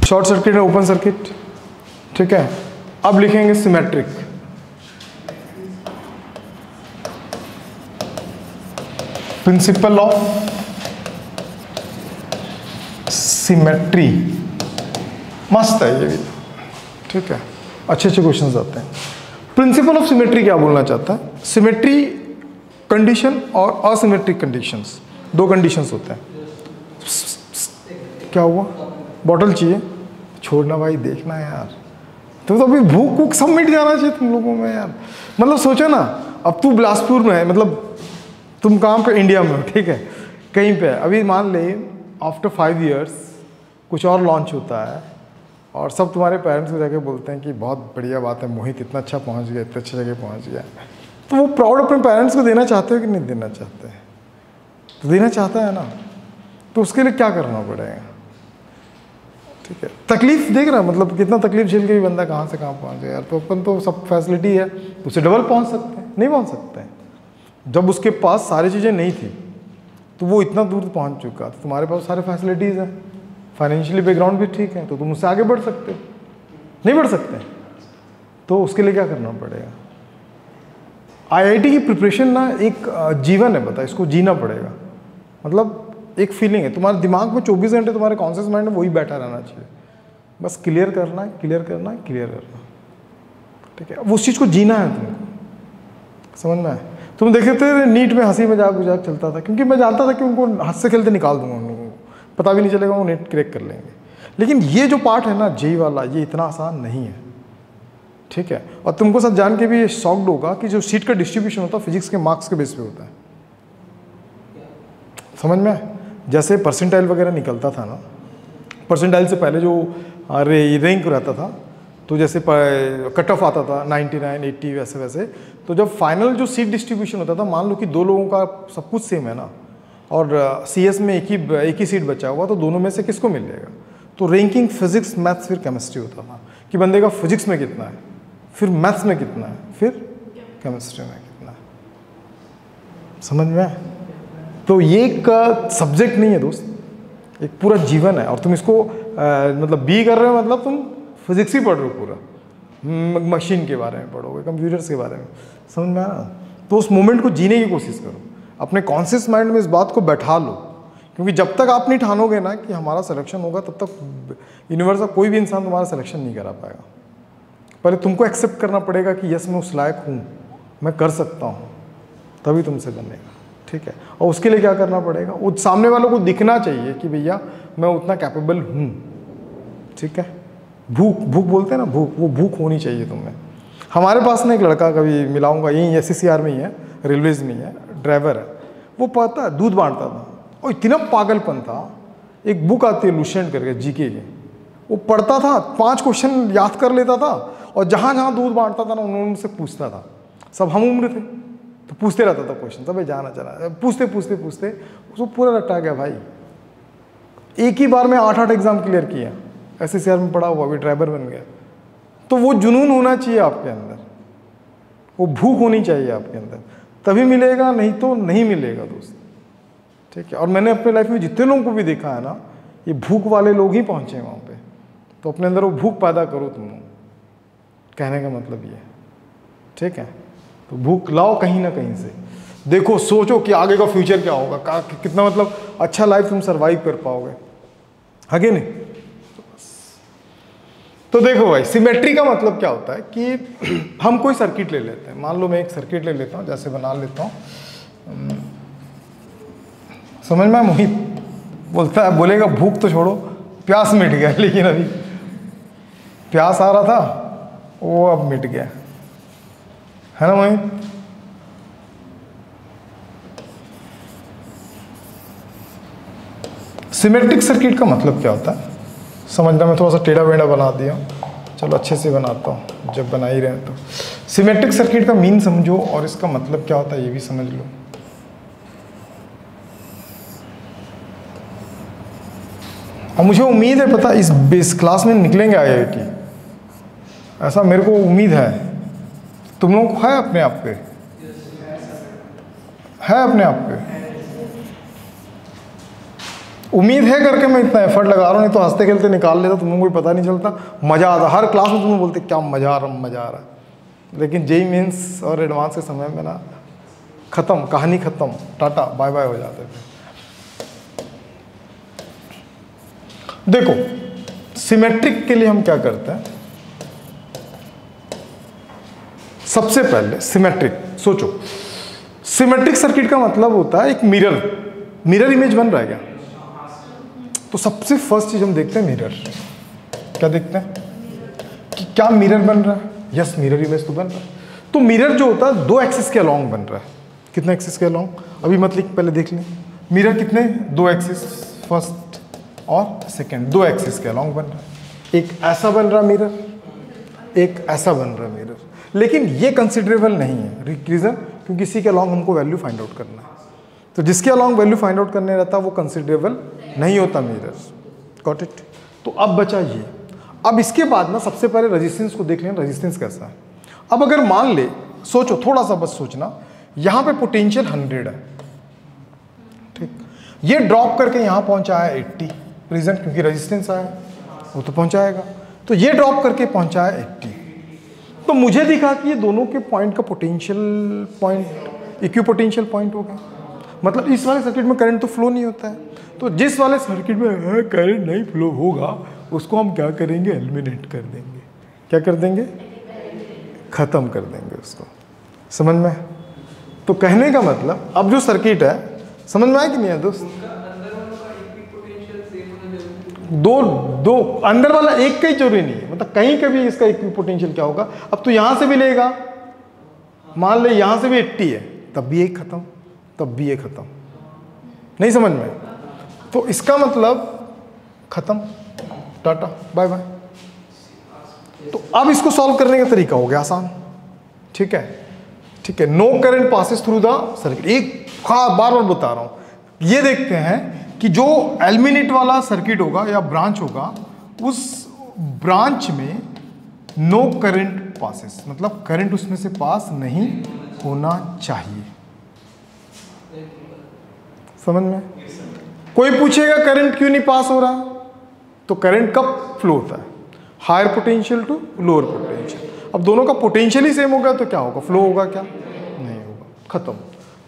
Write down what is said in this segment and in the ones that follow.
Short circuit है, open circuit, ठीक है। अब लिखेंगे सिमेट्रिक। प्रिंसिपल ऑफ सिमेट्री, मस्त है ये भी, ठीक है। अच्छे अच्छे क्वेश्चंस आते हैं। प्रिंसिपल ऑफ सिमेट्री क्या बोलना चाहता है? सिमेट्री कंडीशन और असिमेट्रिक कंडीशंस, दो कंडीशंस होते हैं। क्या हुआ? बॉटल चाहिए? छोड़ना भाई, देखना यार, तो अभी भूख वूख सब मिट जाना चाहिए तुम लोगों में यार। मतलब सोचो ना, अब तू बिलासपुर में है, मतलब तुम काम पे इंडिया में हो, ठीक है, कहीं पे है। अभी मान ले आफ्टर 5 years कुछ और लॉन्च होता है और सब तुम्हारे पेरेंट्स को जाके बोलते हैं कि बहुत बढ़िया बात है, मोहित इतना अच्छा पहुंच गया, इतने अच्छी जगह पहुंच गया। तो वो प्राउड अपने पेरेंट्स को देना चाहते हो कि नहीं देना चाहते हैं? तो देना चाहता है ना, तो उसके लिए क्या करना पड़ेगा, ठीक है। तकलीफ देख रहा है, मतलब कितना तकलीफ झेल के भी बंदा कहाँ से कहाँ पहुँच गया यार। तो अपन तो सब फैसिलिटी है, उससे डबल पहुँच सकते हैं? नहीं पहुँच सकते हैं। जब उसके पास सारी चीज़ें नहीं थी तो वो इतना दूर पहुँच चुका, तो तुम्हारे पास सारे फैसिलिटीज़ हैं, फाइनेंशियली बैकग्राउंड भी ठीक है, तो तुम उससे आगे बढ़ सकते हो। नहीं बढ़ सकते, तो उसके लिए क्या करना पड़ेगा? आईआईटी की प्रिपरेशन ना एक जीवन है, बता, इसको जीना पड़ेगा। मतलब एक फीलिंग है, तुम्हारे दिमाग में 24 घंटे तुम्हारे कॉन्शियस माइंड में वही बैठा रहना चाहिए, बस क्लियर करना है, क्लियर करना है, क्लियर करना, ठीक है। अब उस चीज़ को जीना है तुमको, समझ में आए? तुम देखे थे नीट में हंसी मजाक उजाक चलता था, क्योंकि मैं जानता था कि उनको हंसते खेलते निकाल दूंगा, उन लोगों को पता भी नहीं चलेगा, वो नेट क्रैक कर लेंगे। लेकिन ये जो पार्ट है ना जेई वाला, ये इतना आसान नहीं है, ठीक है। और तुमको सब जान के भी शॉक्ड होगा कि जो सीट का डिस्ट्रीब्यूशन होता है फिजिक्स के मार्क्स के बेस पे होता है, समझ में आए? जैसे परसेंटाइल वगैरह निकलता था ना, परसेंटाइल से पहले जो रैंक रहता था, तो जैसे कट ऑफ आता था 99, 80 वैसे वैसे, तो जब फाइनल जो सीट डिस्ट्रीब्यूशन होता था, मान लो कि दो लोगों का सब कुछ सेम है ना, और सीएस में एक ही सीट बचा हुआ, तो दोनों में से किसको मिल जाएगा? तो रैंकिंग फिजिक्स मैथ्स फिर केमिस्ट्री होता था कि बंदे का फिजिक्स में कितना है, फिर मैथ्स में कितना है, फिर केमिस्ट्री में कितना है, समझ में आए? तो ये एक सब्जेक्ट नहीं है दोस्त, एक पूरा जीवन है। और तुम इसको मतलब बी कर रहे हो, मतलब तुम फिजिक्स ही पढ़ रहे हो, पूरा मशीन के बारे में पढ़ोगे, कंप्यूटर्स के बारे में, समझ में आया? तो उस मोमेंट को जीने की कोशिश करो, अपने कॉन्शियस माइंड में इस बात को बैठा लो, क्योंकि जब तक आप नहीं ठानोगे ना कि हमारा सिलेक्शन होगा, तब तक यूनिवर्स का कोई भी इंसान तुम्हारा सिलेक्शन नहीं करा पाएगा। पहले तुमको एक्सेप्ट करना पड़ेगा कि यस मैं उस लायक हूँ, मैं कर सकता हूँ, तभी तुमसे बनेगा, ठीक है। और उसके लिए क्या करना पड़ेगा? वो सामने वालों को दिखना चाहिए कि भैया मैं उतना कैपेबल हूँ, ठीक है। भूख बोलते हैं ना, भूख, वो भूख होनी चाहिए तुम्हें। हमारे पास ना एक लड़का, कभी मिलाऊंगा, यहीं एससीसीआर में ही है, रेलवेज में ही है, ड्राइवर है, वो पता है दूध बांटता था, और इतना पागलपन था। एक बुक आती है लुसेंट करके, जीके की, वो पढ़ता था, 5 क्वेश्चन याद कर लेता था, और जहाँ जहाँ दूध बांटता था ना, उनसे पूछता था। सब हम उम्र थे तो पूछते रहता था क्वेश्चन, सब जाना चला, पूछते पूछते पूछते उसको पूरा रट्टा गया भाई। एक ही बार में 8 एग्जाम क्लियर किया, एससीसीआर में पढ़ा हुआ, अभी ड्राइवर बन गया। तो वो जुनून होना चाहिए आपके अंदर, वो भूख होनी चाहिए आपके अंदर, तभी मिलेगा, नहीं तो नहीं मिलेगा दोस्त, ठीक है। और मैंने अपने लाइफ में जितने लोगों को भी देखा है ना, ये भूख वाले लोग ही पहुंचे हैं वहाँ पे। तो अपने अंदर वो भूख पैदा करो तुम लोग, कहने का मतलब ये, ठीक है। तो भूख लाओ कहीं ना कहीं से, देखो सोचो कि आगे का फ्यूचर क्या होगा, कितना मतलब अच्छा लाइफ तुम सर्वाइव कर पाओगे, आगे नहीं। तो देखो भाई, सिमेट्री का मतलब क्या होता है कि हम कोई सर्किट ले लेते हैं, मान लो मैं एक सर्किट ले लेता हूँ, जैसे बना लेता हूँ, समझ में? मोहित बोलता है, बोलेगा भूख तो छोड़ो, प्यास मिट गया, लेकिन अभी प्यास आ रहा था, वो अब मिट गया, है ना मोहित? सिमेट्रिक सर्किट का मतलब क्या होता है समझना, मैं थोड़ा सा टेढ़ा बेढ़ा बना दिया, चलो अच्छे से बनाता हूँ जब बना ही रहे हैं तो। सिमेट्रिक सर्किट का मीन समझो और इसका मतलब क्या होता है ये भी समझ लो। और मुझे उम्मीद है, पता, इस क्लास में निकलेंगे आईआईटी, ऐसा मेरे को उम्मीद है। तुम लोगों को है अपने आप पे, है अपने आप पे, उम्मीद है करके मैं इतना एफर्ट लगा रहा हूँ, नहीं तो हंसते खेलते निकाल लेता, तुम्हें कोई पता नहीं चलता, मज़ा आता। हर क्लास में तुम्हें बोलते क्या मज़ा आ रहा, मज़ा आ रहा है। लेकिन जेई मेंस और एडवांस के समय में ना ख़त्म, कहानी ख़त्म, टाटा बाय बाय हो जाते थे। देखो सिमेट्रिक के लिए हम क्या करते हैं, सबसे पहले सिमेट्रिक सोचो, सिमेट्रिक सर्किट का मतलब होता है एक मिरर इमेज बन रहा है क्या? तो सबसे फर्स्ट चीज हम देखते हैं मिरर। क्या देखते हैं कि क्या मिरर बन रहा है? यस, मिरर इमेज तो बन रहा है। तो मिरर जो होता है 2 एक्सिस के अलॉन्ग बन रहा है। कितने एक्सिस के अलॉन्ग? अभी मत लिख, पहले देख लें। मिरर कितने? 2 एक्सिस, फर्स्ट और सेकेंड, 2 एक्सिस के अलॉन्ग बन रहा है। एक ऐसा बन रहा मिरर, एक ऐसा बन रहा मिरर। लेकिन ये कंसिडरेबल नहीं है। रीजन? क्योंकि इसी के अलॉन्ग हमको वैल्यू फाइंड आउट करना है। तो जिसके अलॉन्ग वैल्यू फाइंड आउट करने रहता है वो कंसिडरेबल नहीं होता मिरर। Got it? तो अब बचा ये। अब इसके बाद ना सबसे पहले रेजिस्टेंस को देख लेना, रेजिस्टेंस कैसा है। अब अगर मान ले, सोचो थोड़ा सा बस सोचना, यहाँ पे पोटेंशियल 100 है, ठीक, ये ड्रॉप करके यहाँ पहुँचा है 80। रीजन? क्योंकि रेजिस्टेंस आया, वो तो पहुँचाएगा। तो ये ड्रॉप करके पहुँचा है 80। तो मुझे दिखा कि ये दोनों के पॉइंट का पोटेंशियल पॉइंट इक्विपोटेंशियल पॉइंट हो गया। मतलब इस वाले सर्किट में करंट तो फ्लो नहीं होता है, तो जिस वाले सर्किट में करंट नहीं फ्लो होगा उसको हम क्या करेंगे? एलिमिनेट कर देंगे। क्या कर देंगे? ख़त्म कर देंगे उसको। समझ में? तो कहने का मतलब अब जो सर्किट है, समझ में आया कि नहीं है दोस्त? दो अंदर वाला एक का ही जरूरी नहीं है, मतलब कहीं का भी इसका इक्विपोटेंशियल क्या होगा। अब तो यहां से भी लेगा, मान ले यहां से भी 80 है, तब भी एक खत्म, तब भी एक खत्म। नहीं समझ में? तो इसका मतलब खत्म, टाटा बाय बाय। तो अब इसको सॉल्व करने का तरीका हो गया आसान। ठीक है, ठीक है। No current passes through the circuit. एक बार बार बता रहा हूं, ये देखते हैं कि जो एलिमिनेट वाला सर्किट होगा या ब्रांच होगा, उस ब्रांच में नो करंट पासेस, मतलब करंट उसमें से पास नहीं होना चाहिए। समझ में? कोई पूछेगा करंट क्यों नहीं पास हो रहा, तो करंट कब फ्लो होता है? Higher potential to lower potential. अब दोनों का पोटेंशियल ही सेम होगा तो क्या होगा? फ्लो होगा क्या? नहीं होगा, खत्म।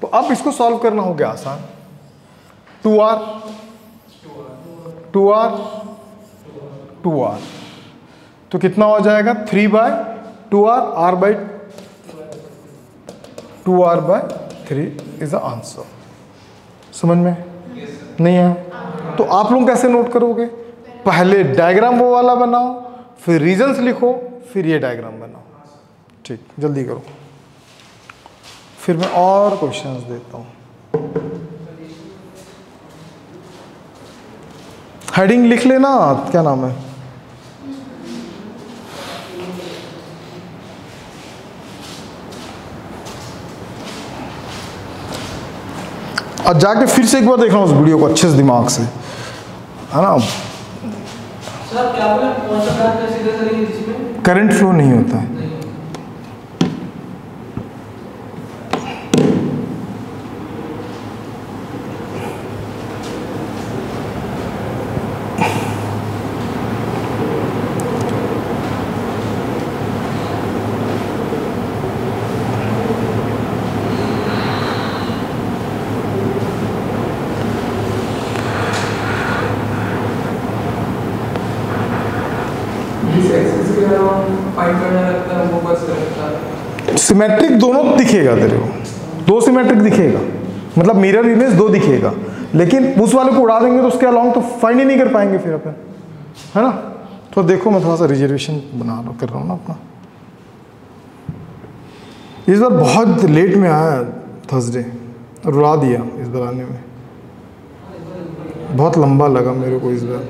तो अब इसको सॉल्व करना हो गया आसान। 2R 2R 2R, तो कितना हो जाएगा? 3/2R, R/2R/3 is the answer. समझ में नहीं है? तो आप लोग कैसे नोट करोगे? पहले डायग्राम वो वाला बनाओ, फिर रीजंस लिखो, फिर ये डायग्राम बनाओ। ठीक, जल्दी करो, फिर मैं और क्वेश्चंस देता हूँ। हेडिंग लिख लेना, क्या नाम है? और जाके फिर से एक बार देखना उस वीडियो को अच्छे से दिमाग से, है ना? सर क्या बोला, कौन सा ब्रांच है सीधे सर जिसमें करंट फ्लो नहीं होता है? सिमेट्रिक दोनों दिखेगा तेरे को, 2 सिमेट्रिक दिखेगा, मतलब मिरर इमेज 2 दिखेगा, लेकिन उस वाले को उड़ा देंगे तो उसके अलॉन्ग तो फाइंड ही नहीं कर पाएंगे फिर अपन, है ना? तो देखो मैं थोड़ा सा रिजर्वेशन कर रहा हूँ ना अपना। इस बार बहुत लेट में आया थर्सडे, रुला दिया इस बार आने में, बहुत लंबा लगा मेरे को इस बार।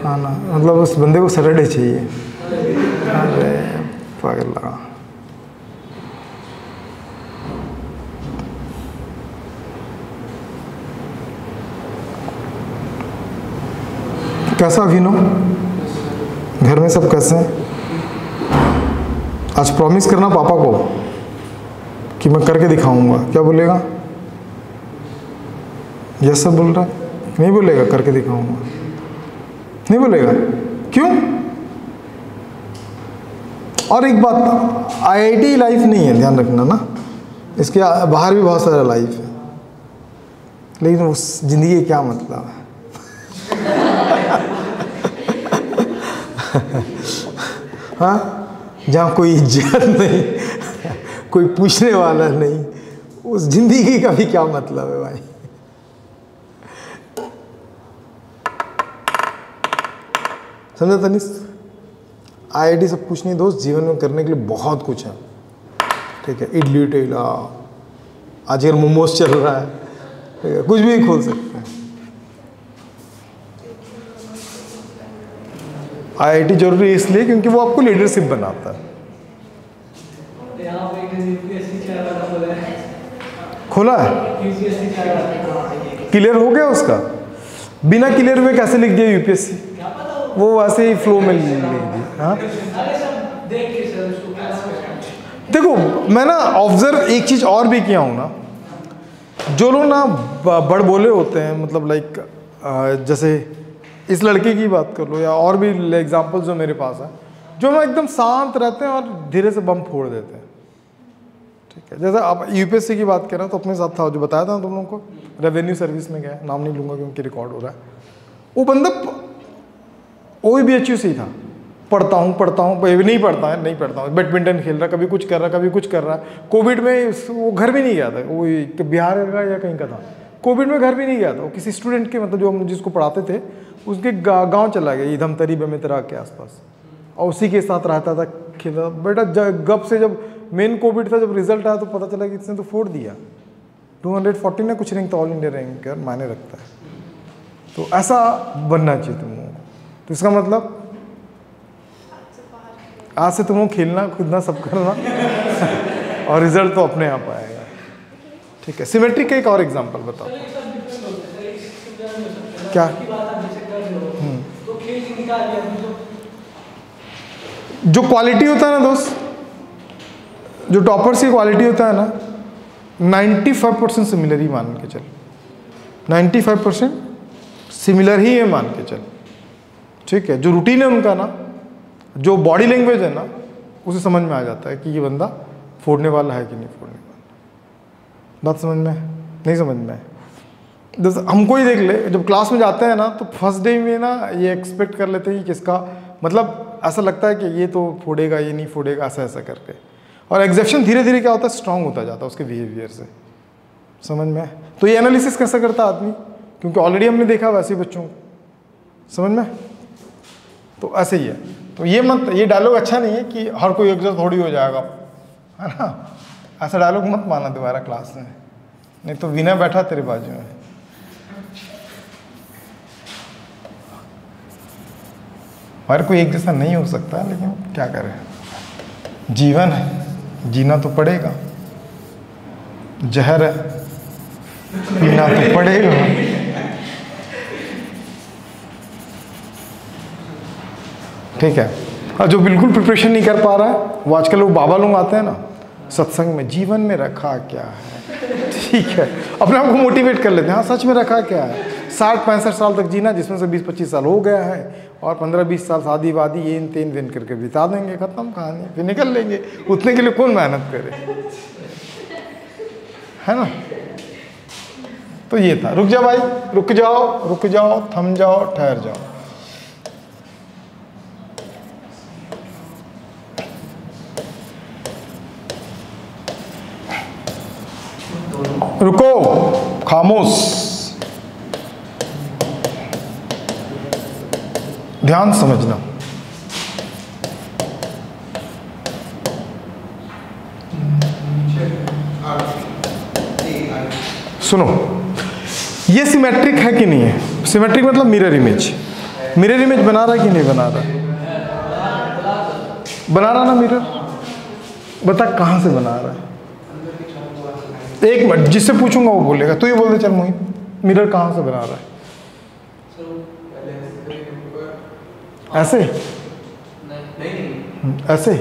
हाँ ना, मतलब उस बंदे को सैटरडे चाहिए। अरे पागल लगा। कैसा अभिनव? घर में सब कैसे हैं? आज प्रॉमिस करना पापा को कि मैं करके दिखाऊंगा। क्या बोलेगा? यस सर बोल रहा है, नहीं बोलेगा, करके दिखाऊंगा, नहीं बोलेगा, क्यों? और एक बात, आईआईटी लाइफ नहीं है, ध्यान रखना ना, इसके बाहर भी बहुत सारा लाइफ है, लेकिन उस जिंदगी का क्या मतलब है? हाँ, जहाँ कोई इज्जत नहीं, कोई पूछने वाला नहीं, उस जिंदगी का भी क्या मतलब है भाई? समझा तनिष? आईआईटी सब कुछ नहीं दोस्त, जीवन में करने के लिए बहुत कुछ है, ठीक है? इडली टेला, आज अगर मोमोज चल रहा है, ठीक है, कुछ भी खोल सकते हैं। आईआईटी जरूरी है इसलिए क्योंकि वो आपको लीडरशिप बनाता है। खोला है, क्लियर हो गया उसका? बिना क्लियर हुए कैसे लिख दिया यूपीएससी? वो वैसे ही फ्लो में लिख दी। हाँ देखो, मैं ना ऑब्जर्व एक चीज़ और भी किया हूँ ना, जो लोग ना बड़ बोले होते हैं, मतलब लाइक जैसे इस लड़के की बात कर लो या और भी एग्जाम्पल जो मेरे पास है, जो ना एकदम शांत रहते हैं और धीरे से बम फोड़ देते हैं, ठीक है? जैसे आप यूपीएससी की बात कर रहे हैं, तो अपने साथ था जो बताया था तुम लोगों को, रेवेन्यू सर्विस में गया, नाम नहीं लूँगा क्योंकि रिकॉर्ड हो रहा है, वो बंदा OBHU से ही था, पढ़ता हूँ नहीं पढ़ता हूँ, बैडमिंटन खेल रहा, कभी कुछ कर रहा, कोविड में वो घर भी नहीं गया था, वो बिहार का या कहीं का था, कोविड में घर भी नहीं गया था, वो किसी स्टूडेंट के, मतलब जो हम जिसको पढ़ाते थे उसके गांव चला गया, धमतरी बेमेतरा के आसपास, और उसी के साथ रहता था, खेला। बेटा गप से जब मेन कोविड था, जब रिजल्ट आया तो पता चला कि इसने तो फोड़ दिया, 240 ने कुछ रैंक, तो ऑल इंडिया रैंक मायने रखता है। तो ऐसा बनना चाहिए तुम लोगों को। तो इसका मतलब आज से तुम लोग खेलना कूदना सब करना और रिजल्ट तो अपने आप आएगा, ठीक है? सिमेट्रिक का एक और एग्जांपल बताओ। क्या? जो क्वालिटी होता है ना दोस्त, जो टॉपर्स की क्वालिटी होता है ना, 95% सिमिलर ही मान के चल, 95% सिमिलर ही है मान के चल, ठीक है? जो रूटीन है उनका ना, जो बॉडी लैंग्वेज है ना, उसे समझ में आ जाता है कि ये बंदा फोड़ने वाला है कि नहीं फोड़ने वाला। बात समझ में नहीं समझ में? जैसे हमको ही देख ले, जब क्लास में जाते हैं ना, तो फर्स्ट डे में ना ये एक्सपेक्ट कर लेते हैं कि किसका, मतलब ऐसा लगता है कि ये तो फोड़ेगा, ये नहीं फोड़ेगा, ऐसा करके, और एग्जेप्शन धीरे धीरे क्या होता है, स्ट्रांग होता जाता है उसके बिहेवियर से। समझ में? तो ये एनालिसिस कैसे करता आदमी, क्योंकि ऑलरेडी हमने देखा वैसे बच्चों को, समझ में? तो ऐसे ही है। तो ये डायलॉग अच्छा नहीं है कि हर कोई एग्जैक्ट थोड़ी हो जाएगा, है ना? ऐसा डायलॉग मत माना दोबारा क्लास में, नहीं तो विनय बैठा तेरे बाजू में। हर कोई एक जैसा नहीं हो सकता, लेकिन क्या करें, जीवन है, जीना तो पड़ेगा, जहर है, पीना तो पड़ेगा। ठीक है? और जो बिल्कुल प्रिपरेशन नहीं कर पा रहा है, वो आजकल वो बाबा लोग आते हैं ना सत्संग में, जीवन में रखा क्या है, ठीक है, अपने आप को मोटिवेट कर लेते हैं, हाँ सच में रखा क्या है, 60-65 साल तक जीना, जिसमें से 20-25 साल हो गया है, और 15-20 साल शादी वादी ये तेन वेन करके बिता देंगे, खत्म कहानी, फिर निकल लेंगे। उतने के लिए कौन मेहनत करे, है ना? तो ये था। रुक जाओ भाई, रुक जाओ, थम जाओ, ठहर जाओ। रुको, खामोश, ध्यान समझना। सुनो, ये सिमेट्रिक है कि नहीं है? सिमेट्रिक मतलब मिरर इमेज। मिरर इमेज बना रहा है कि नहीं बना रहा? बना रहा ना मिरर? बता कहां से बना रहा है? एक मिनट, जिससे पूछूंगा वो बोलेगा। तू ये बोल दे चल मोहित, मिरर कहां से बना रहा है? ऐसे ऐसे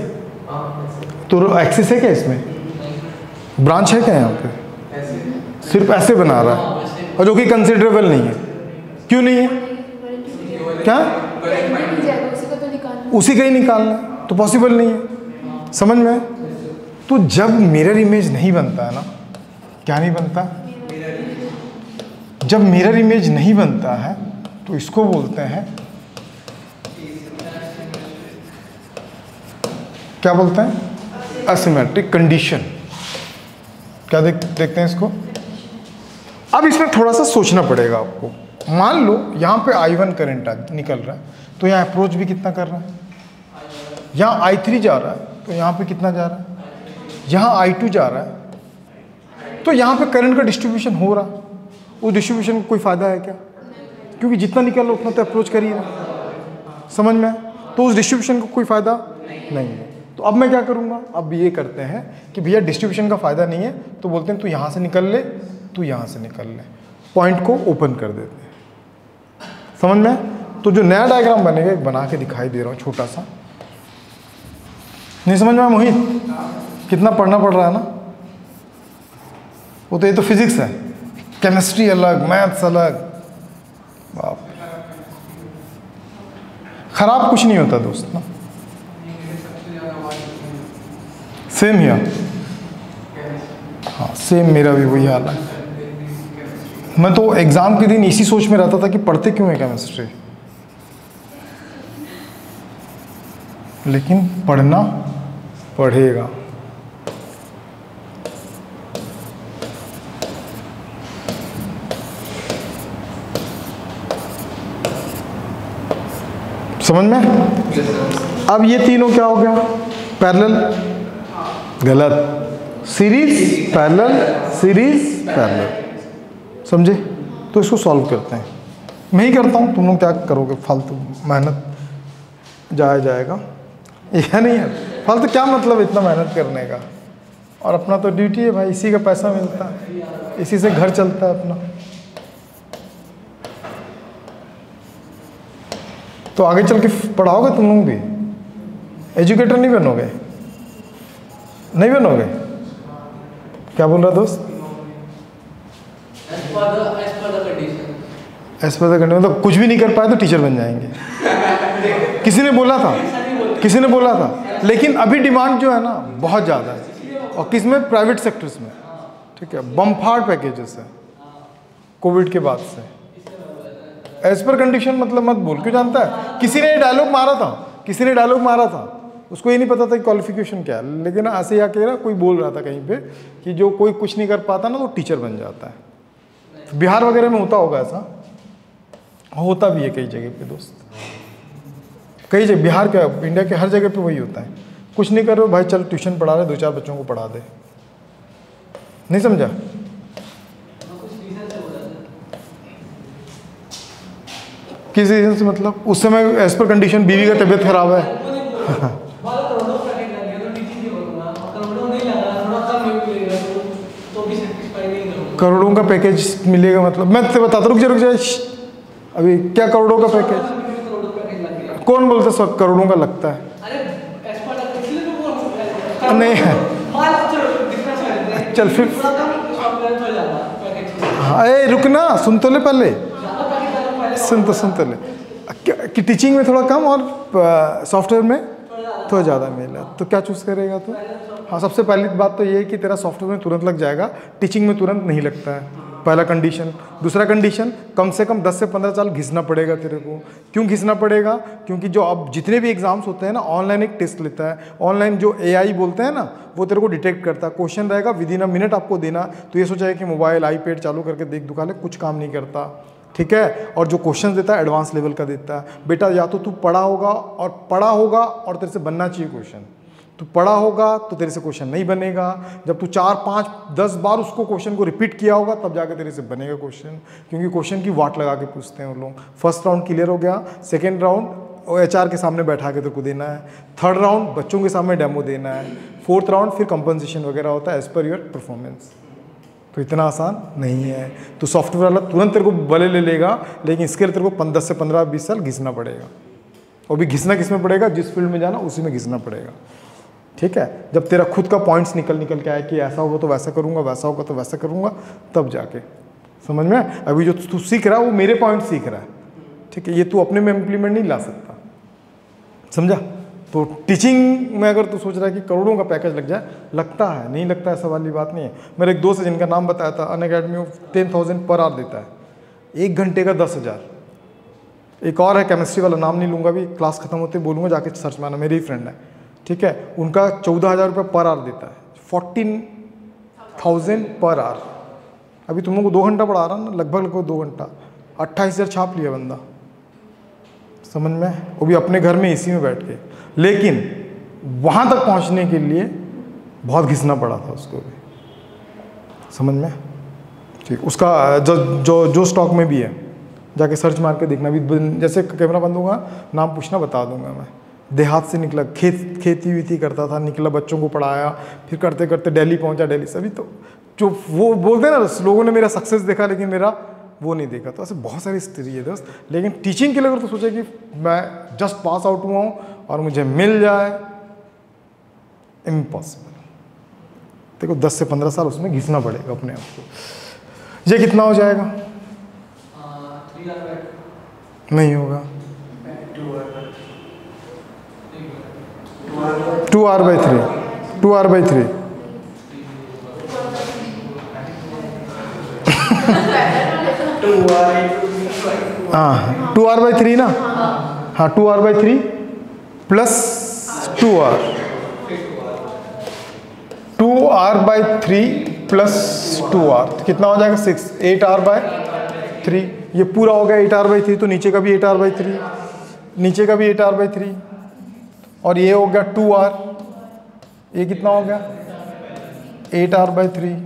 तो एक्सिस है क्या इसमें? ब्रांच है क्या यहाँ पे? सिर्फ ऐसे बना रहा है? और जो कि कंसिडरेबल नहीं है। क्यों नहीं है? क्या? उसी का ही निकालना है, तो पॉसिबल नहीं है। समझ में? तो जब मिरर इमेज नहीं बनता है ना, क्या नहीं बनता? जब मिरर इमेज नहीं बनता है तो इसको बोलते हैं, क्या बोलते हैं? Asymmetric condition. क्या देखते हैं इसको? अब इसमें थोड़ा सा सोचना पड़ेगा आपको। मान लो यहाँ पे I1 करंट निकल रहा है, तो यहाँ अप्रोच भी कितना कर रहा है? यहाँ I3 जा रहा है, तो यहाँ पे कितना जा रहा है? यहाँ I2 जा रहा है, तो यहाँ पे करंट का डिस्ट्रीब्यूशन हो रहा है। उस डिस्ट्रीब्यूशन को कोई फायदा है क्या? क्योंकि जितना निकल रहा उतना तो अप्रोच कर ही रहा। समझ में? तो उस डिस्ट्रीब्यूशन को कोई फायदा नहीं है। तो अब मैं क्या करूँगा? अब ये करते हैं कि भैया डिस्ट्रीब्यूशन का फायदा नहीं है, तो बोलते हैं तू यहाँ से निकल ले, तू यहाँ से निकल ले, पॉइंट को ओपन कर देते हैं। समझ में? तो जो नया डायग्राम बनेगा, एक बना के दिखाई दे रहा हूँ छोटा सा। नहीं समझ में मोहित? कितना पढ़ना पड़ रहा है ना? वो तो ये तो फिजिक्स है, केमिस्ट्री अलग, मैथ्स अलग। बाप, खराब कुछ नहीं होता दोस्त ना। सेम हियर, हाँ सेम मेरा भी वही हाल है। मैं तो एग्जाम के दिन इसी सोच में रहता था कि पढ़ते क्यों है केमिस्ट्री, लेकिन पढ़ना पढ़ेगा। समझ में? अब ये तीनों क्या हो गया? पैरेलल, गलत, सीरीज पैरेलल, सीरीज पैरेलल। समझे? तो इसको सॉल्व करते हैं। मैं ही करता हूँ, तुम लोग क्या करोगे? फालतू मेहनत जाएगा। यह नहीं है फालतू, क्या मतलब इतना मेहनत करने का? और अपना तो ड्यूटी है भाई, इसी का पैसा मिलता है, इसी से घर चलता है अपना। तो आगे चल के पढ़ाओगे तुम लोग भी? एजुकेटर नहीं बनोगे? नहीं बनोगे? क्या बोल रहा दोस्त? एज पर द कंडीशन, मतलब कुछ भी नहीं कर पाए तो टीचर बन जाएंगे। किसी ने बोला था, लेकिन अभी डिमांड जो है ना बहुत ज़्यादा है, और किस में? प्राइवेट सेक्टर्स में। ठीक है, बम्फार पैकेजेस है कोविड के बाद से। एज पर कंडीशन मतलब मत बोल, क्यों जानता है? किसी ने डायलॉग मारा था, उसको ये नहीं पता था कि क्वालिफिकेशन क्या है, लेकिन ऐसे आके ना कोई बोल रहा था कहीं पे कि जो कोई कुछ नहीं कर पाता ना तो टीचर बन जाता है। तो बिहार वगैरह में होता होगा ऐसा, होता भी है कई जगह पे दोस्त, कई जगह, बिहार क्या इंडिया के हर जगह पे वही होता है। कुछ नहीं कर रहे हो भाई, चल ट्यूशन पढ़ा रहे, 2-4 बच्चों को पढ़ा दे। नहीं समझा? किस रीजन से? मतलब उस समय एज पर कंडीशन बीवी का तबीयत खराब है। करोड़ों का पैकेज मिलेगा मतलब? मैं तो बताता, रुक जाए अभी, क्या करोड़ों का पैकेज? कौन बोलता सब करोड़ों का लगता है? नहीं है, चल फिर अरे रुकना, सुन तो ले पहले, सुन तो ले कि टीचिंग में थोड़ा कम और सॉफ्टवेयर में थोड़ा ज़्यादा मिला, तो क्या चूज़ करेगा तू? हाँ, सबसे पहली बात तो ये है कि तेरा सॉफ्टवेयर में तुरंत लग जाएगा, टीचिंग में तुरंत नहीं लगता है, पहला कंडीशन। दूसरा कंडीशन, कम से कम 10 से 15 साल घिसना पड़ेगा तेरे को। क्यों घिसना पड़ेगा? क्योंकि जो अब जितने भी एग्जाम्स होते हैं ना, ऑनलाइन एक टेस्ट लेता है, ऑनलाइन जो AI बोलते हैं ना, वो तेरे को डिटेक्ट करता है। क्वेश्चन रहेगा विदिन अ मिनट आपको देना, तो ये सोचा है कि मोबाइल आईपैड चालू करके देख दुखा ले, कुछ काम नहीं करता। ठीक है, और जो क्वेश्चन देता है एडवांस लेवल का देता है। बेटा या तो तू पढ़ा होगा और तेरे से बनना चाहिए क्वेश्चन, तू पढ़ा होगा तो तेरे से क्वेश्चन नहीं बनेगा। जब तू 4, 5, 10 बार उसको क्वेश्चन को रिपीट किया होगा तब जाके तेरे से बनेगा क्वेश्चन, क्योंकि क्वेश्चन की वाट लगा के पूछते हैं वो लोग। फर्स्ट राउंड क्लियर हो गया, सेकेंड राउंड HR के सामने बैठा के तेरे को देना है, थर्ड राउंड बच्चों के सामने डेमो देना है, फोर्थ राउंड फिर कंपनसेशन वगैरह होता है एज पर योर परफॉर्मेंस। तो इतना आसान नहीं है। तो सॉफ्टवेयर वाला तुरंत तेरे को भले ले लेगा, लेकिन इसके लिए तेरे को 10 से 15-20 साल घिसना पड़ेगा। और भी घिसना किस में पड़ेगा? जिस फील्ड में जाना उसी में घिसना पड़ेगा। ठीक है, जब तेरा खुद का पॉइंट्स निकल के आए कि ऐसा होगा तो वैसा करूँगा, वैसा होगा तो वैसा करूँगा, तब जाके। समझ में? अभी जो तू सीख रहा है वो मेरे पॉइंट सीख रहा है, ठीक है? ये तू अपने में इम्प्लीमेंट नहीं ला सकता, समझा? तो टीचिंग में अगर तू सोच रहा है कि करोड़ों का पैकेज लग जाए, लगता है, नहीं लगता ऐसा वाली बात नहीं है। मेरा एक दोस्त है जिनका नाम बताया था, अनअकैडमी में 10,000 पर आवर देता है, 1 घंटे का 10,000। एक और है केमिस्ट्री वाला, नाम नहीं लूँगा, भी क्लास खत्म होते बोलूँगा, जाके सर्च मारना, मेरी ही फ्रेंड है, ठीक है? उनका 14,000 रुपये पर आवर देता है, 14,000 पर आवर। अभी तुम लोग को 2 घंटा पढ़ा रहा ना, लगभग 2 घंटा, 28,000 छाप लिया बंदा, समझ में? वो भी अपने घर में इसी में बैठ के। लेकिन वहाँ तक पहुँचने के लिए बहुत घिसना पड़ा था उसको भी, समझ में? ठीक, उसका जो स्टॉक में भी है, जाके सर्च मार के देखना भी, जैसे कैमरा बंद होगा नाम पूछना, बता दूंगा मैं। देहात से निकला, खेती वीती करता था, निकला, बच्चों को पढ़ाया, फिर करते करते दिल्ली पहुंचा, दिल्ली से। अभी तो जो वो बोलते हैं ना, लोगों ने मेरा सक्सेस देखा लेकिन मेरा वो नहीं देखा। तो ऐसे बहुत सारी स्थिति है दोस्त। लेकिन टीचिंग के लिए अगर तो सोचे कि मैं जस्ट पास आउट हुआ हूँ और मुझे मिल जाए, इम्पॉसिबल। देखो 10 से 15 साल उसमें घिसना पड़ेगा अपने आप को। ये कितना हो जाएगा? नहीं होगा, 2r/3, 2r/3 हाँ 2r/3 ना, हाँ 2r/3 plus 2r, 2r/3 plus 2r तो कितना हो जाएगा? 6, 8r/3। ये पूरा हो गया 8r/3, तो नीचे का भी 8r/3, नीचे का भी 8r/3, और ये हो गया 2r, ये कितना हो गया? 8r/3।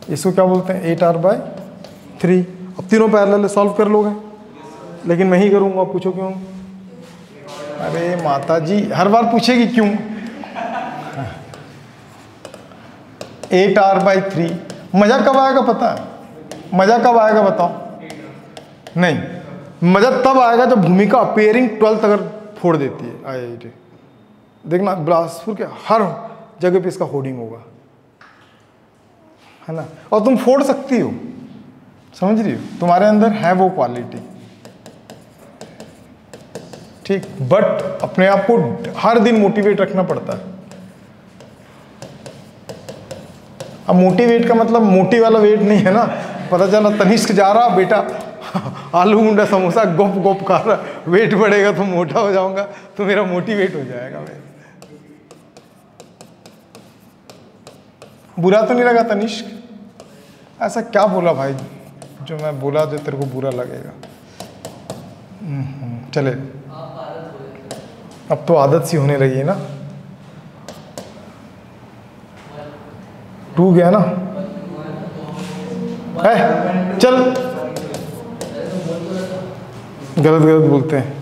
इसको क्या बोलते हैं? 8r/3। अब तीनों पैरेलल सॉल्व कर लोगे, लेकिन मैं ही करूँगा। पूछो क्यों? अरे माता जी हर बार पूछेगी क्यों? 8r/3 मज़ा कब आएगा पता है? मज़ा कब आएगा बताओ? नहीं, मज़ा तब आएगा जब भूमिका अपेयरिंग 12th अगर फोड़ देती है IIT। देखना बिलासपुर के हर जगह पे इसका होर्डिंग होगा, है ना? और तुम फोड़ सकती हो, समझ रही हो? तुम्हारे अंदर है वो क्वालिटी, ठीक। बट अपने आप को हर दिन मोटिवेट रखना पड़ता है। अब मोटिवेट का मतलब मोटी वाला वेट नहीं है ना। पता चला तनिष्क जा रहा, बेटा आलू गुंडा समोसा गोप गोप खा रहा, वेट बढ़ेगा तो मोटा हो जाऊंगा, तो मेरा मोटिवेट हो जाएगा। मैं बुरा तो नहीं लगा तनिष्क? ऐसा क्या बोला भाई जो मैं बोला जो तेरे को बुरा लगेगा? चले, अब तो आदत सी होने लगी है ना। टू गया ना, है चल, गलत गलत बोलते हैं।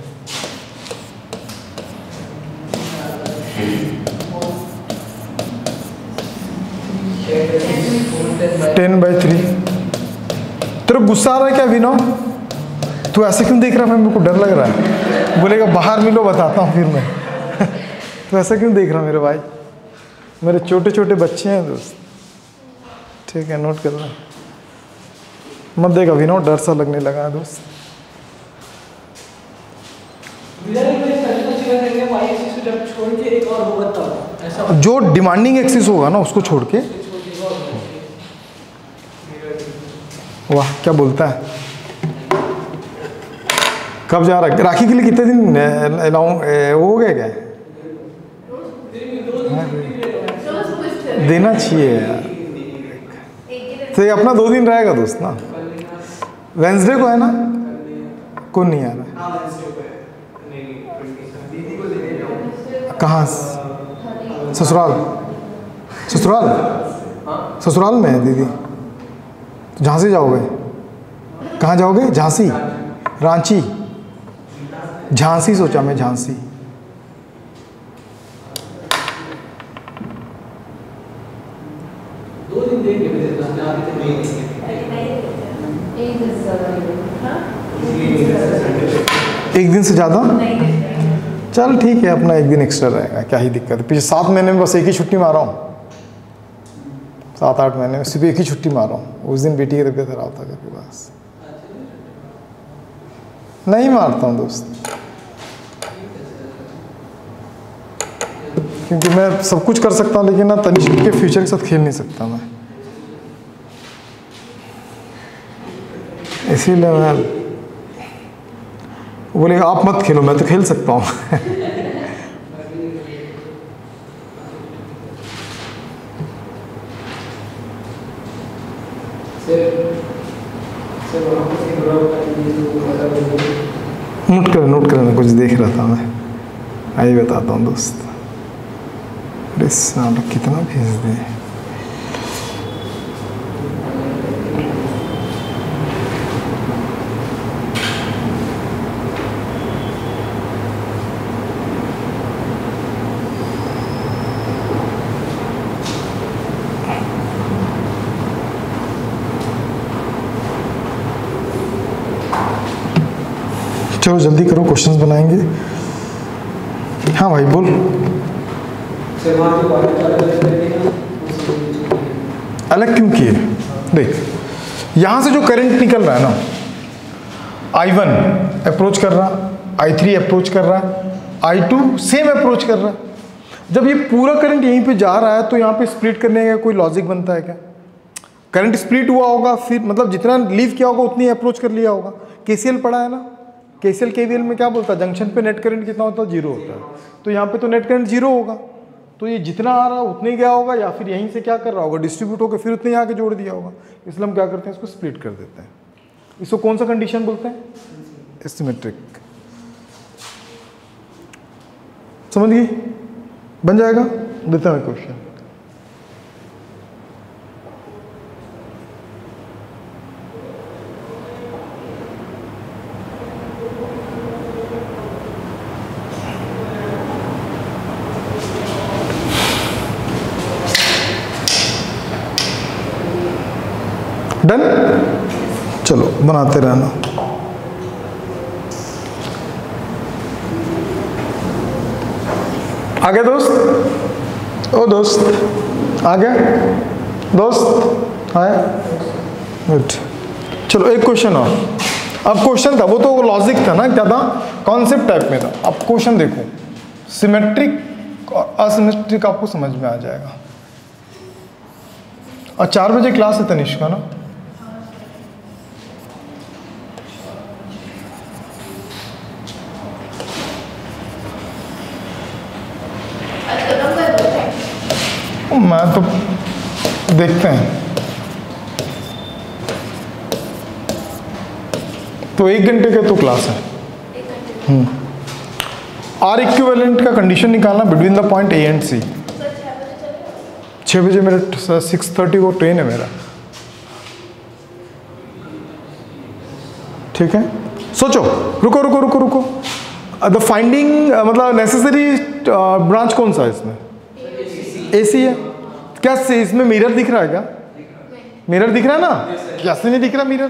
Ten by 3। तेरे गुस्सा आ रहा है क्या विनोद? तू ऐसे क्यों देख रहा है? मेरे को डर लग रहा है। बोलेगा बाहर मिलो बताता हूँ फिर मैं। तो ऐसा क्यों देख रहा मेरे भाई? मेरे छोटे छोटे बच्चे हैं दोस्त, ठीक है, नोट करना मत देगा विनोद, डर सा लगने लगा है दोस्त। जो डिमांडिंग एक्सिस होगा ना उसको छोड़ के। वाह क्या बोलता है। कब जा रहा है? राखी के लिए कितने दिन हो गए क्या? देना चाहिए यार। तो ये अपना 2 दिन रहेगा दोस्त ना। वेंसडे को है ना? कौन नहीं आ रहा है? कहाँ? ससुराल? ससुराल ससुराल में है दीदी। झांसी जाओगे? कहाँ जाओगे? झांसी, रांची, झांसी सोचा मैं, झांसी। एक दिन से ज़्यादा? चल ठीक है, अपना 1 दिन एक्स्ट्रा रहेगा, क्या ही दिक्कत है। पिछले 7 महीने में बस 1 ही छुट्टी मारा हूँ। 7-8 महीने में सिर्फ एक ही छुट्टी मारा हूँ। उस दिन बेटी की तबीयत खराब था घर के पास। नहीं मारता हूँ दोस्त, क्योंकि मैं सब कुछ कर सकता हूँ लेकिन ना तनिष्क के फ्यूचर के साथ खेल नहीं सकता मैं, इसीलिए मैं बोले आप मत खेलो, मैं तो खेल सकता हूँ। नोट कर, कुछ देख रहा था मैं, आई बताता हूँ दोस्त। अरे साला कितना भेज दे। चलो जल्दी करो, क्वेश्चंस बनाएंगे। हाँ भाई बोल। अलग क्यों किए? देख, यहां से जो करंट निकल रहा है ना, I1 अप्रोच कर रहा, I3 अप्रोच कर रहा, I2 सेम अप्रोच कर रहा। जब ये पूरा करंट यहीं पे जा रहा है तो यहाँ पे स्प्लिट करने का कोई लॉजिक बनता है क्या? करंट स्प्लिट हुआ होगा, फिर मतलब जितना लीव किया होगा उतनी अप्रोच कर लिया होगा। KCL पढ़ा है ना, KCL KVL में क्या बोलता है? जंक्शन पे नेट करंट कितना होता है? 0 होता है। तो यहाँ पे तो नेट करंट 0 होगा, तो ये जितना आ रहा है उतने गया होगा, या फिर यहीं से क्या कर रहा होगा, डिस्ट्रीब्यूट होकर फिर उतने यहाँ के जोड़ दिया होगा। इसलिए हम क्या करते हैं, इसको स्प्लिट कर देते हैं। इसको कौन सा कंडीशन बोलते हैं? एसिमेट्रिक। समझ गई? बन जाएगा। देता हूँ क्वेश्चन। डन, चलो बनाते रहना। आ गया दोस्त? ओ दोस्त आ गया? दोस्त आया? गुड। चलो एक क्वेश्चन और। अब क्वेश्चन था वो तो लॉजिक था ना, क्या था? कॉन्सेप्ट टाइप में था। अब क्वेश्चन देखो, सिमेट्रिक और असिमेट्रिक आपको समझ में आ जाएगा। और 4 बजे क्लास है तनिष्क का ना? मैं तो देखते हैं, तो 1 घंटे का तो क्लास है। आर इक्विवेलेंट का कंडीशन निकालना between the point A and C. 6 बजे मेरा 6:30 को ट्रेन है मेरा। ठीक है, सोचो। रुको रुको रुको रुको। द फाइंडिंग मतलब नेसेसरी ब्रांच कौन सा है इसमें? एसी है। क्या इसमें मिरर दिख रहा है क्या? मिरर दिख रहा है ना? कैसे नहीं दिख रहा मिरर?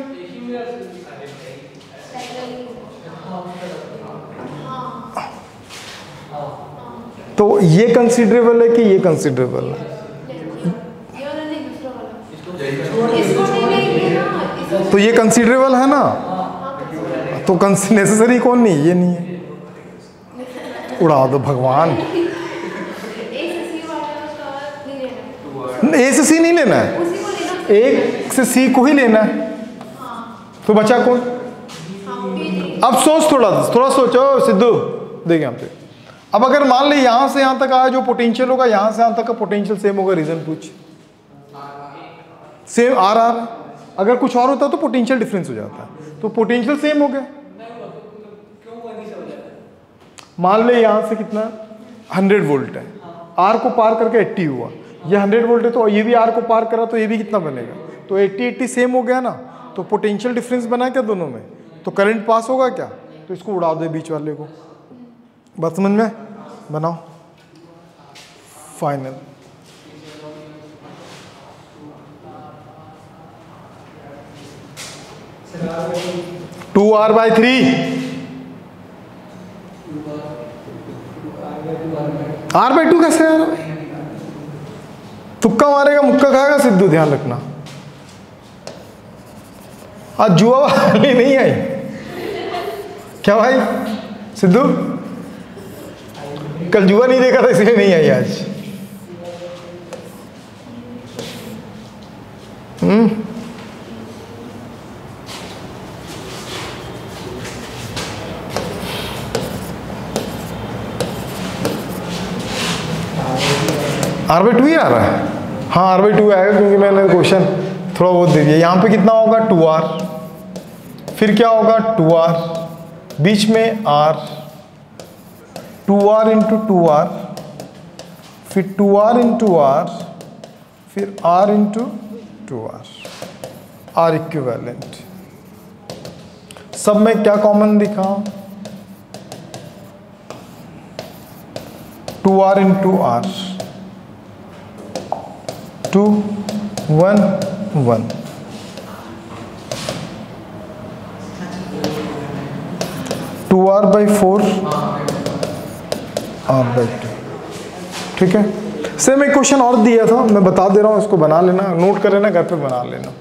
तो ये कंसिडरेबल है कि ये कंसिडरेबल है? तो ये कंसिडरेबल है ना? तो नेसेसरी कौन नहीं? ये नहीं है। उड़ा दो भगवान। ए से सी नहीं लेना है, एक से सी को ही लेना है। तो बचा कौन? अब सोच, थोड़ा सोचो सिद्धू, देख यहाँ पे। अब अगर मान ले यहां से यहां तक आया, जो पोटेंशियल होगा यहां से यहां तक का पोटेंशियल सेम होगा। रीजन पूछ। Same R. अगर कुछ और होता तो पोटेंशियल डिफरेंस हो जाता है। तो पोटेंशियल सेम हो गया। मान ले यहां से कितना 100 वोल्ट है, आर को पार करके 80 हुआ। ये 100 वोल्ट है तो ये भी आर को पार करा, तो ये भी कितना बनेगा? तो 80 सेम हो गया ना। तो पोटेंशियल डिफरेंस बना क्या दोनों में? तो करंट पास होगा क्या? तो इसको उड़ा दे बीच वाले को। बात समझ में? बनाओ final. To R by 3। R/2 कैसे यार? तुक्का मारेगा मुक्का खाएगा सिद्धू, ध्यान रखना आज जुआ वाली नहीं आई क्या भाई सिद्धू? कल जुआ नहीं देखा था इसलिए नहीं आई आज। R/2 ही आ रहा है। हाँ R/2 आएगा क्योंकि मैंने क्वेश्चन थोड़ा बहुत दे दिया। यहाँ पे कितना होगा 2R, फिर क्या होगा 2R, बीच में R, 2R इंटू 2R, फिर 2R इंटू R, फिर R into 2R, R equivalent. सब में क्या कॉमन दिखा 2R into R, 2 1 1, two R by 4 R/2। ठीक है, सेम एक क्वेश्चन और दिया था, मैं बता दे रहा हूँ, इसको बना लेना, नोट कर लेना, घर पे बना लेना।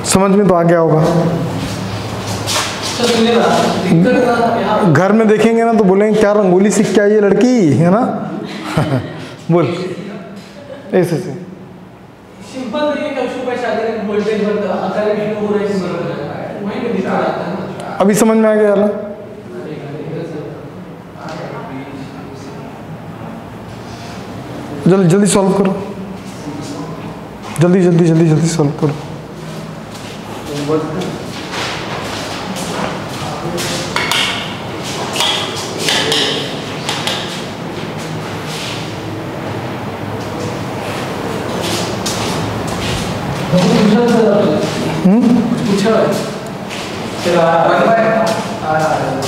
समझ में तो आ गया होगा। घर में देखेंगे ना तो बोलेंगे क्या रंगोली सीख के आई है लड़की, है ना। बोल ऐसे से सिंपल तो ये कक्षु पे शादी में वोल्टेज बढ़ता है, अगर भी हो रहा है वहीं पे दिखा जाता है ना। अभी समझ में आ गया यार। जल्दी जल्दी सॉल्व करो, जल्दी जल्दी जल्दी जल्दी सॉल्व करो।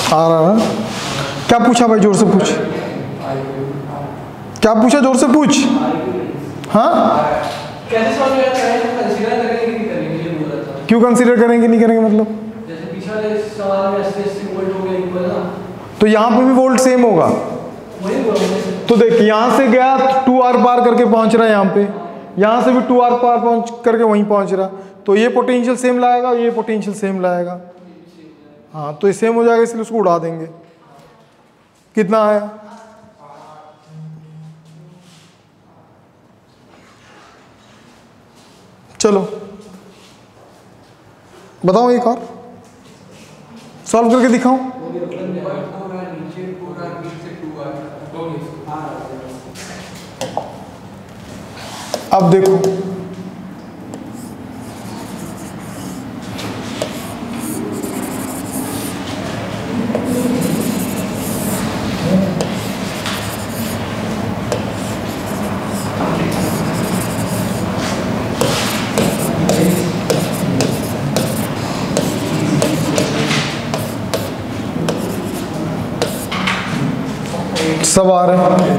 आ रहा है। क्या पूछा भाई, जोर से पूछ। क्या पूछा, जोर से पूछ। हाँ कैसे सॉल्व कंसीडर करेंगे कि नहीं करेंगे ये बोल रहा था। क्यों कंसीडर करेंगे नहीं करेंगे मतलब? जैसे पीछे वाले सवाल में 80 वोल्ट हो गया इक्वल ना, तो यहाँ पे भी वोल्ट सेम होगा। वही बोल रहा हूं। तो देख यहाँ से गया 2R पार करके पहुंच रहा है यहाँ पे, यहाँ से भी 2R पार पहुंच करके वहीं पहुंच रहा, तो ये पोटेंशियल सेम लाएगा, ये पोटेंशियल सेम लाएगा। हाँ तो ये सेम हो जाएगा, इसलिए उसको उड़ा देंगे। कितना आया? चलो बताओ एक और सॉल्व करके दिखाऊं। अब देखो सब आ रहा है,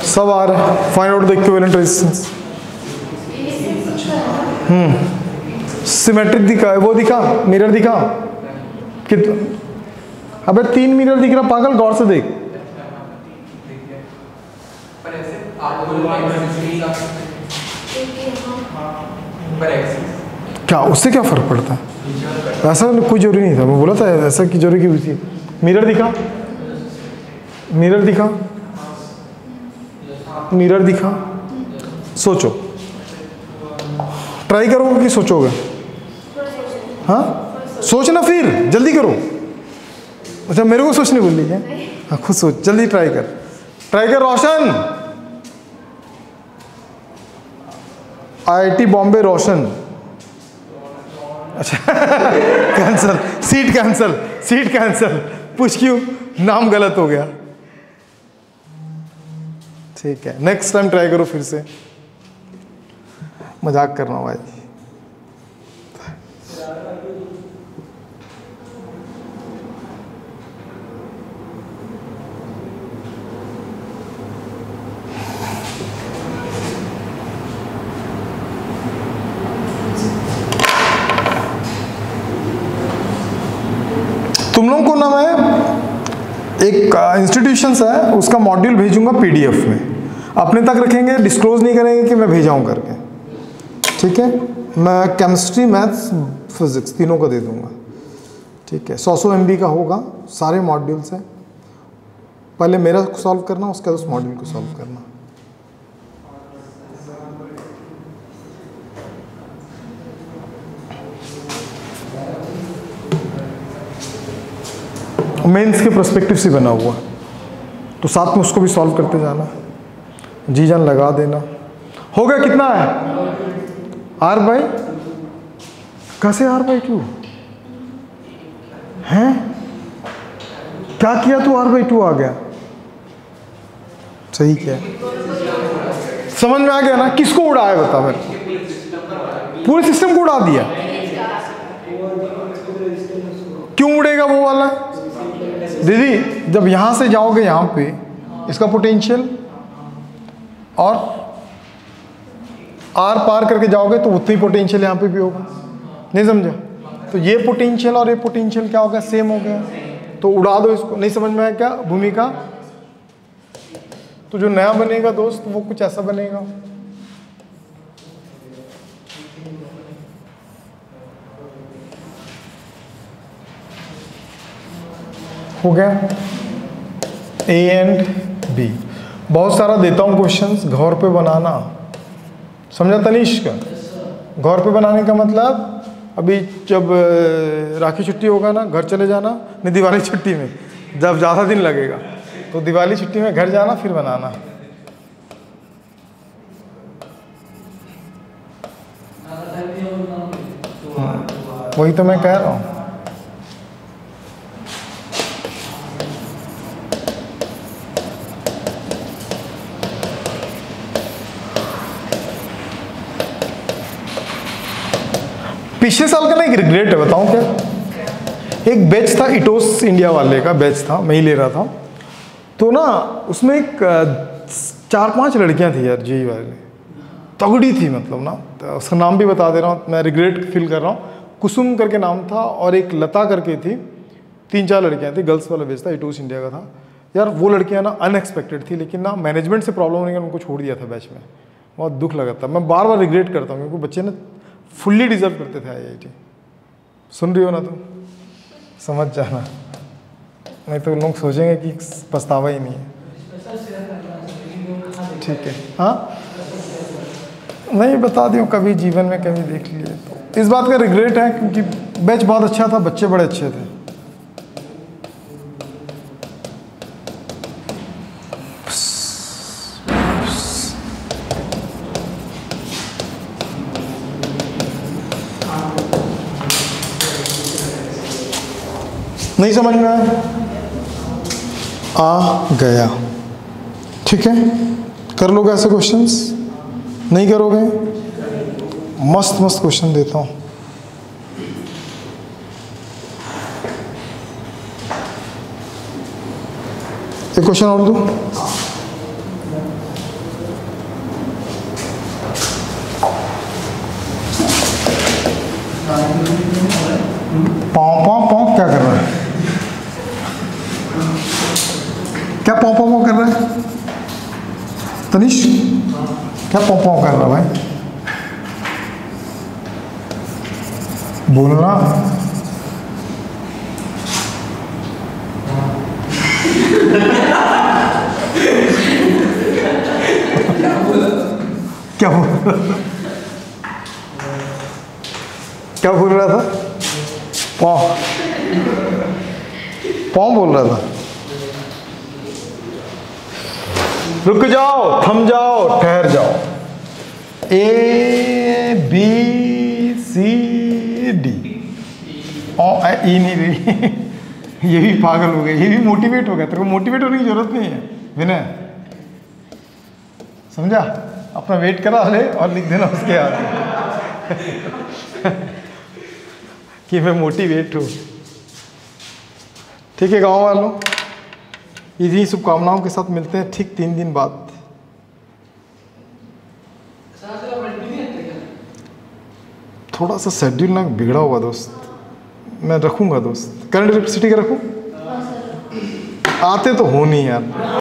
सब आ रहा है। Find out the equivalent resistance. Symmetric दिखा है, वो दिखा, मिरर दिखा कितना। अबे 3 मिरर दिख रहा पागल, गौर से देख। क्या उससे क्या फर्क पड़ता है? ऐसा कोई जरूरी नहीं था, मैं बोला था ऐसा की जरूरी की थी। मिरर दिखा, मिरर दिखा, मिरर दिखा। सोचो, ट्राई करोगे कि सोचोगे? हाँ सोचना, फिर जल्दी करो। अच्छा मेरे को सोचने बोल रही है? हाँ खुद सोच, जल्दी ट्राई कर, ट्राई कर। रोशन, IIT बॉम्बे रोशन। अच्छा cancel, seat cancel, seat cancel. पूछ क्यों? नाम गलत हो गया। ठीक है, नेक्स्ट टाइम ट्राई करो फिर से। मजाक कर रहा हूँ भाई। तुम लोगों को ना मैं एक इंस्टीट्यूशंस है उसका मॉड्यूल भेजूंगा पीडीएफ में, अपने तक रखेंगे, डिस्क्लोज नहीं करेंगे कि मैं भेजा हूं करके। ठीक है, मैं केमिस्ट्री, मैथ्स, फिजिक्स तीनों को दे दूंगा। ठीक है, 100 MB का होगा, सारे मॉड्यूल से। पहले मेरा सॉल्व करना, उसके बाद उस मॉड्यूल को सॉल्व करना। मेंस के पर्सपेक्टिव से बना हुआ, तो साथ में उसको भी सॉल्व करते जाना, जी जान लगा देना। हो गया? कितना है? R बाई, कैसे R बाई 2 हैं? क्या किया तो R बाई 2 आ गया। सही किया, समझ में आ गया ना? किसको उड़ाया बता मेरे को? पूरे सिस्टम को उड़ा दिया। क्यों उड़ेगा वो वाला? दीदी जब यहाँ से जाओगे यहाँ पे, इसका पोटेंशियल और आर पार करके जाओगे तो उतनी पोटेंशियल यहाँ पे भी होगा। नहीं समझा? तो ये पोटेंशियल और ये पोटेंशियल क्या हो गया? सेम हो गया। तो उड़ा दो इसको। नहीं समझ में आया क्या भूमिका? तो जो नया बनेगा दोस्त वो कुछ ऐसा बनेगा। हो गया? A and B। बहुत सारा देता हूँ क्वेश्चंस, घर पे बनाना। समझा तनिष्क? घर पे बनाने का मतलब अभी जब राखी छुट्टी होगा ना, घर चले जाना। नहीं, दिवाली छुट्टी में जब ज़्यादा दिन लगेगा तो दिवाली छुट्टी में घर जाना, फिर बनाना। वही तो मैं कह रहा हूँ। पिछले साल का ना एक रिग्रेट है, बताऊं क्या? एक बैच था इटोस इंडिया वाले का बैच था, मैं ही ले रहा था। तो ना उसमें एक 4-5 लड़कियां थी यार, जेई वाले, तगड़ी थी मतलब ना। तो उसका नाम भी बता दे रहा हूँ, मैं रिग्रेट फील कर रहा हूँ। कुसुम करके नाम था और एक लता करके थी। 3-4 लड़कियां थी, गर्ल्स वाला बैच था, इटोस इंडिया का था यार। वो लड़कियां ना अनएक्सपेक्टेड थी, लेकिन ना मैनेजमेंट से प्रॉब्लम होने के उनको छोड़ दिया था बैच में। बहुत दुख लगा था। मैं बार बार रिग्रेट करता हूँ क्योंकि बच्चे ना फुल्ली डिजर्व करते थे IIT। सुन रही हो ना तुम? समझ जाना, नहीं तो लोग सोचेंगे कि पछतावा ही नहीं है। ठीक है, हाँ नहीं बता दियो, कभी जीवन में कभी देख लिए। तो इस बात का रिग्रेट है क्योंकि बैच बहुत अच्छा था, बच्चे बड़े अच्छे थे। नहीं समझ में आया? आ गया। ठीक है, कर लोगे ऐसे क्वेश्चंस? नहीं करोगे? मस्त मस्त क्वेश्चन देता हूँ। एक क्वेश्चन और दो। पाँव पाँव पाँव क्या कर रहा है? क्या पाँव पाँव कर रहा है? तनिष क्या पाँव पाँव कर रहा है भाई? बोलना। क्या बोल रहा था? पाँव पाँव बोल रहा था। रुक जाओ, थम जाओ, ठहर जाओ। A B C D ई नहीं रही ये भी पागल हो गया, ये भी मोटिवेट हो गया। तेरे को मोटिवेट होने की जरूरत नहीं है विनय, समझा? अपना वेट करा ले और लिख देना उसके आगे कि मैं मोटिवेट हूँ। ठीक है गाँव वालों, इन्हीं शुभकामनाओं के साथ मिलते हैं ठीक 3 दिन बाद। थोड़ा सा शेड्यूल ना बिगड़ा हुआ दोस्त, मैं रखूँगा दोस्त। करंट इलेक्ट्रिसिटी का रखूँ? आते तो हो नहीं यार।